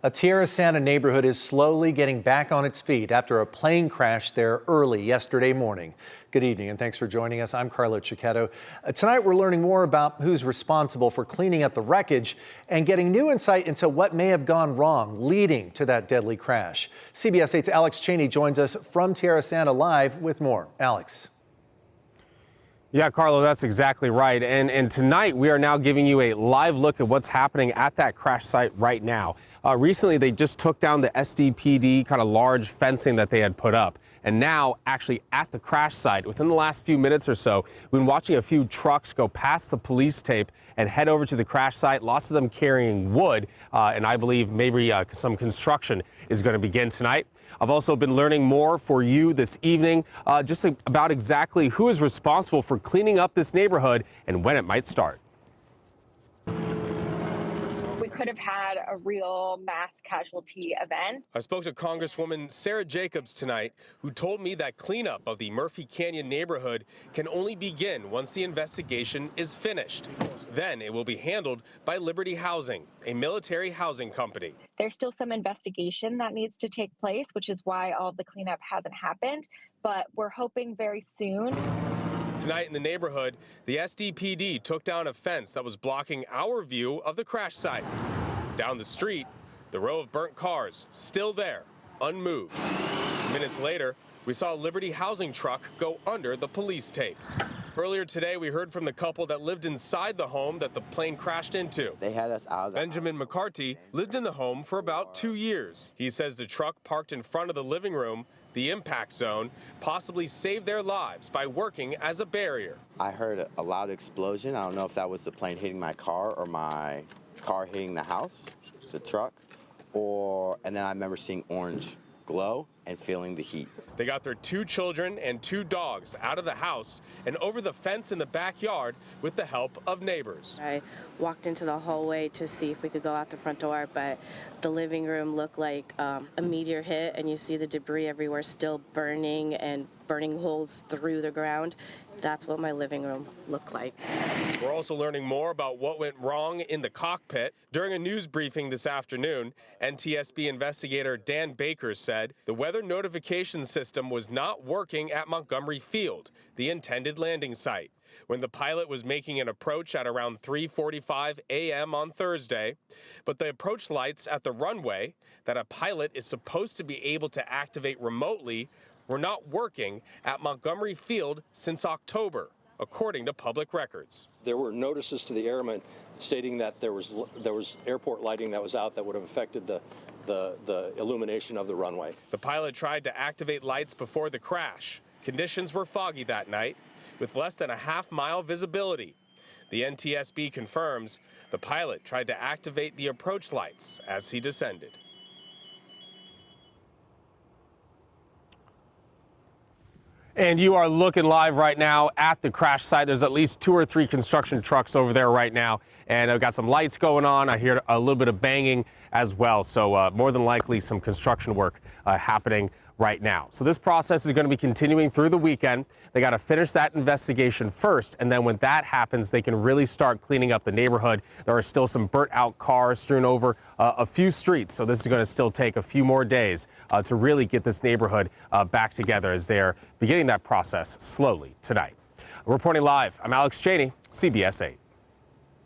A Tierra Santa neighborhood is slowly getting back on its feet after a plane crashed there early yesterday morning. Good evening and thanks for joining us. I'm Carlo Cicchetto. Tonight we're learning more about who's responsible for cleaning up the wreckage and getting new insight into what may have gone wrong leading to that deadly crash. CBS 8's Alex Cheney joins us from Tierra Santa live with more. Alex. Yeah, Carlo, that's exactly right. And tonight we are now giving you a live look at what's happening at that crash site right now. Recently, they just took down the SDPD kind of large fencing that they had put up. And now, actually at the crash site, within the last few minutes or so, we've been watching a few trucks go past the police tape and head over to the crash site, lots of them carrying wood, and I believe maybe some construction is going to begin tonight. I've also been learning more for you this evening, just about exactly who is responsible for cleaning up this neighborhood and when it might start. We could have had a real mass casualty event. I spoke to Congresswoman Sarah Jacobs tonight, who told me that cleanup of the Murphy Canyon neighborhood can only begin once the investigation is finished. Then it will be handled by Liberty Housing, a military housing company. There's still some investigation that needs to take place, which is why all of the cleanup hasn't happened, but we're hoping very soon. Tonight in the neighborhood, the SDPD took down a fence that was blocking our view of the crash site. Down the street, the row of burnt cars still there, unmoved. Minutes later, we saw a Liberty Housing truck go under the police tape. Earlier today, we heard from the couple that lived inside the home that the plane crashed into. They had us out. Benjamin McCarty lived in the home for about 2 years. He says the truck parked in front of the living room, the impact zone, possibly saved their lives by working as a barrier. I heard a loud explosion. I don't know if that was the plane hitting my car or my car hitting the house, the truck, and then I remember seeing orange glow and feeling the heat. They got their 2 children and 2 dogs out of the house and over the fence in the backyard with the help of neighbors. I walked into the hallway to see if we could go out the front door, but the living room looked like a meteor hit, and you see the debris everywhere still burning and burning holes through the ground. That's what my living room looked like. We're also learning more about what went wrong in the cockpit. During a news briefing this afternoon, NTSB investigator Dan Baker said the weather notification system was not working at Montgomery Field, the intended landing site, when the pilot was making an approach at around 3:45 a.m. on Thursday. But the approach lights at the runway that a pilot is supposed to be able to activate remotely were not working at Montgomery Field since October, according to public records. There were notices to the airmen stating that there was airport lighting that was out that would have affected the illumination of the runway. The pilot tried to activate lights before the crash. Conditions were foggy that night, with less than a half-mile visibility. The NTSB confirms the pilot tried to activate the approach lights as he descended. And you are looking live right now at the crash site. There's at least 2 or 3 construction trucks over there right now. And I've got some lights going on. I hear a little bit of banging as well. So more than likely some construction work happening right now. So this process is going to be continuing through the weekend. They got to finish that investigation first. And then when that happens, they can really start cleaning up the neighborhood. There are still some burnt out cars strewn over a few streets. So this is going to still take a few more days to really get this neighborhood back together as they're beginning that process slowly tonight. Reporting live, I'm Alex Cheney, CBS 8.